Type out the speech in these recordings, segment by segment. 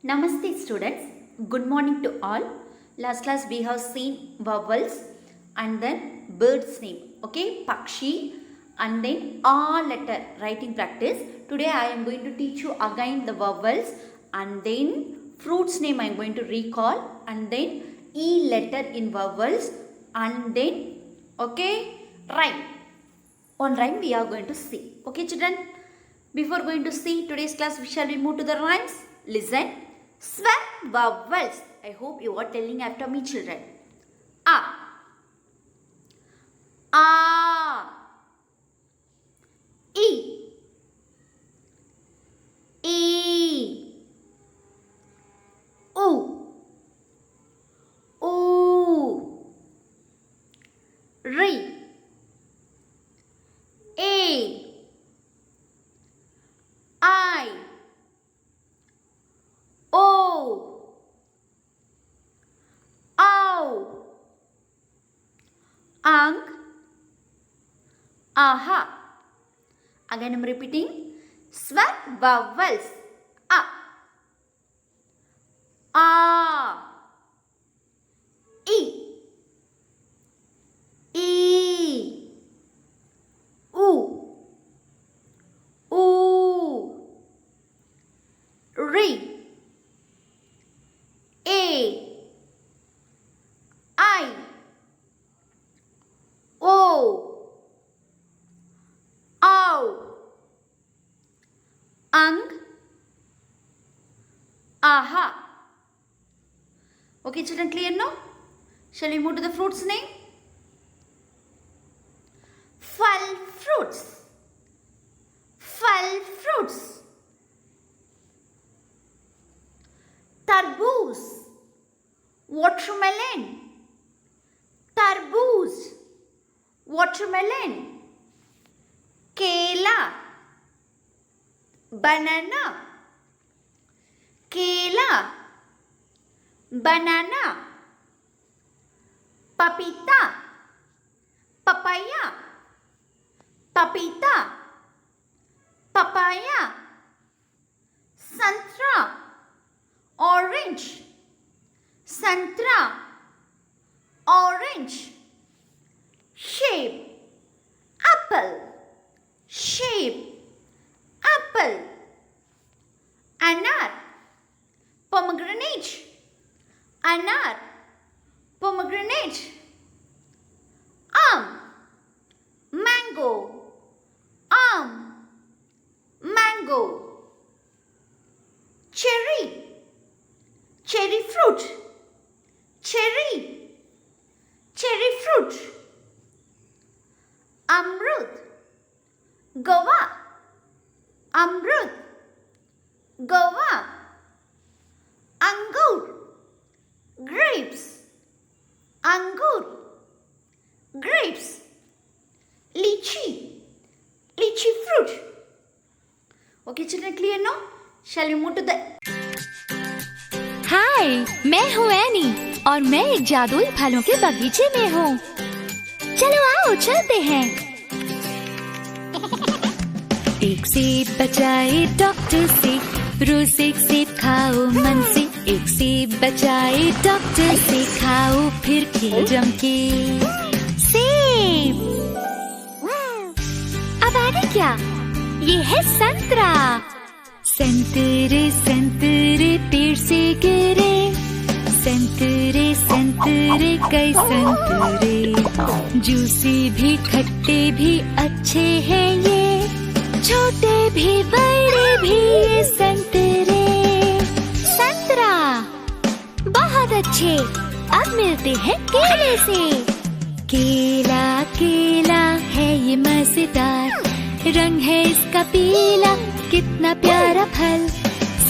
Namaste students, good morning to all. Last class we have seen vowels and then bird's name, okay, Pakshi, and then A letter writing practice. Today I am going to teach you again the vowels and then fruits name I am going to recall and then E letter in vowels and then, okay, rhyme. On rhyme we are going to see, okay children. Before going to see today's class, shall we move to the rhymes? Listen. Swear vowels. I hope you are telling after me, children. A. A. E. E. U. U. Re. A. I. O. Ow. Ang. Aha. Again I am repeating. Swear vowels. A. A. E. E. U. U. Re. A. I. O. Ow. Ang. Aha. Okay children, clear now? Shall we move to the fruits name? Phal fruits. Phal fruits. Tarboos. Watermelon. Tarboos. Watermelon. Kela. Banana. Kela. Banana. Papita. Papaya. Papita. Papaya. Santra. Orange. Santra. Orange. Shape. Apple. Shape. Apple. Anar. Pomegranate. Anar. Pomegranate. Mango. Mango. Cherry. Cherry fruit. Cherry. Cherry fruit. Amrut. Guava. Amrut. Guava. Angur. Grapes. Angur. Grapes. Lychee. Lychee fruit. Okay children, clear now? Shall we move to the... हाय, मैं हूँ any और मैं एक जादुई फलों के बगीचे में हूँ। चलो आओ चलते हैं। एक सेब बचाए डॉक्टर से, रोज एक सेब खाओ मन से। एक सेब बचाए डॉक्टर से, खाओ फिर खेल जम के। सेब। अब आगे क्या? ये है संतरा। संतरे संतरे पेड़ से गिरे, संतरे संतरे कई संतरे। जूसी भी खट्टे भी अच्छे हैं ये, छोटे भी बड़े भी ये संतरे। संतरा बहुत अच्छे। अब मिलते हैं केले से। केला केला है ये मजेदार, रंग है इसका पीला, कितना प्यारा फल।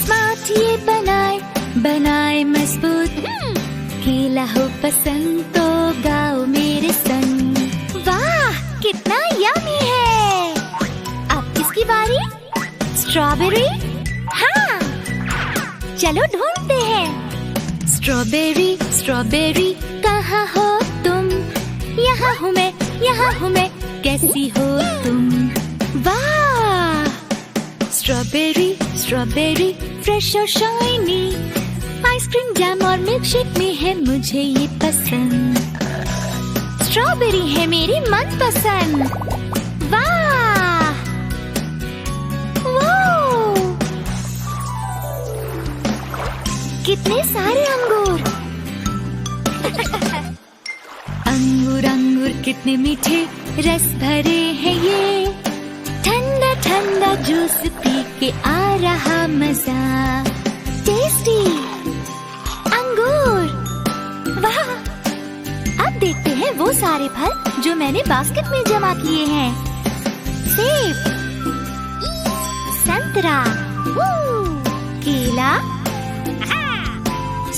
स्मार्ट ये बनाए बनाए मजबूत। केला हो पसंद तो गाओ मेरे संग। वाह कितना यम्मी है। अब किसकी बारी? स्ट्रॉबेरी। हाँ चलो ढूंढते हैं। स्ट्रॉबेरी स्ट्रॉबेरी कहाँ हो तुम? यहाँ हूँ मैं, यहाँ हूँ मैं, कैसी हो तुम? वाह स्ट्रॉबेरी स्ट्रॉबेरी फ्रेश और शाइनी, आइसक्रीम, जैम और मिल्क शेक में है मुझे ये पसंद। स्ट्रॉबेरी है मेरी मनपसंद। वाह! वो! कितने सारे अंगूर! अंगूर अंगूर कितने मीठे, रस भरे हैं ये। ठंडा ठंडा जूस पी के आ रहा मजा। टेस्टी अंगूर! वाह! अब देखते हैं वो सारे फल जो मैंने बास्केट में जमा किए हैं। सेब, संतरा, केला,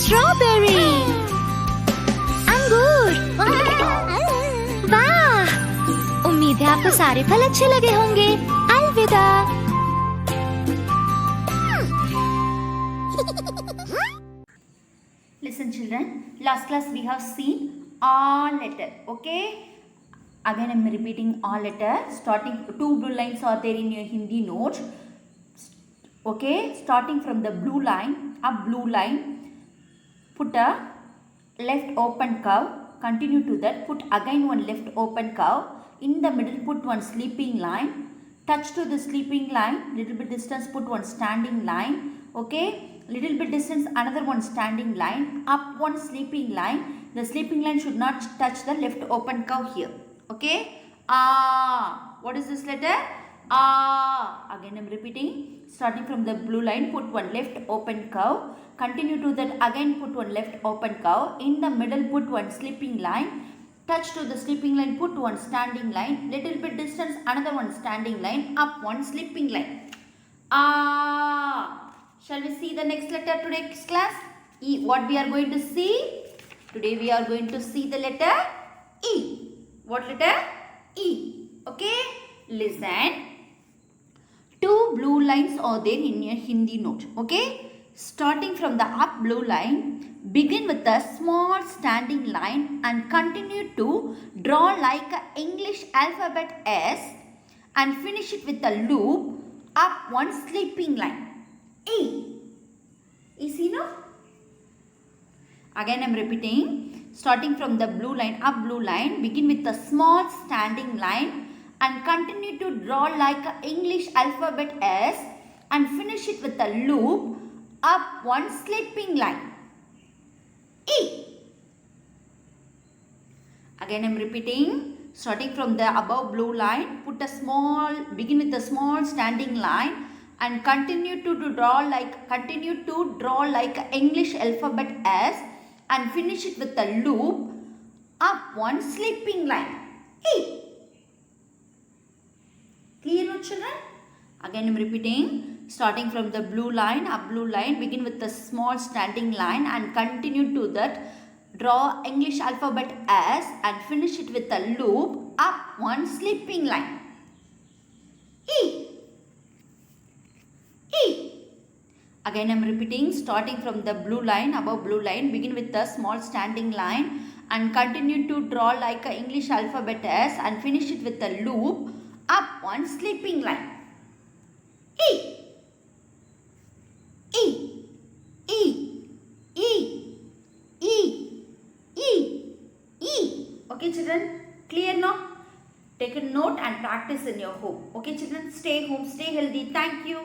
स्ट्रॉबेरी, अंगूर। वाह! उम्मीद है आपको सारे फल अच्छे लगे होंगे। अलविदा। Listen children, last class we have seen a letter, okay? Again I am repeating a letter. Starting, two blue lines are there in your Hindi note, okay? Starting from the blue line, up blue line, put a left open curve, continue to that, put again one left open curve, in the middle put one sleeping line, touch to the sleeping line, little bit distance put one standing line, okay? Little bit distance another one standing line, up one sleeping line. The sleeping line should not touch the left open curve here, okay? What is this letter? Again I am repeating, starting from the blue line put one left open curve, continue to that, again put one left open curve, in the middle put one sleeping line, touch to the sleeping line, put one standing line, little bit distance another one standing line, up one sleeping line. Shall we see the next letter today's class? E. What we are going to see? Today we are going to see the letter E. What letter? E. Okay? Listen. Two blue lines are there in your Hindi note. Okay? Starting from the up blue line, begin with a small standing line and continue to draw like an English alphabet S and finish it with a loop up one sleeping line. E. Easy, no? Again I am repeating. Starting from the blue line, up blue line, begin with a small standing line and continue to draw like an English alphabet S and finish it with a loop up one sleeping line. E. Again I am repeating. Starting from the above blue line, begin with a small standing line and continue to draw like English alphabet S and finish it with a loop up one sleeping line. E. Clear, no children? Again I am repeating. Starting from the blue line, up blue line, begin with a small standing line and continue to that, draw English alphabet S and finish it with a loop up one sleeping line. E. E. Again I am repeating. Starting from the blue line, above blue line, begin with a small standing line and continue to draw like an English alphabet S and finish it with a loop up one sleeping line. E. E. E. E. E. E. E. Okay children, clear now? Take a note and practice in your home. Okay children, stay home, stay healthy. Thank you.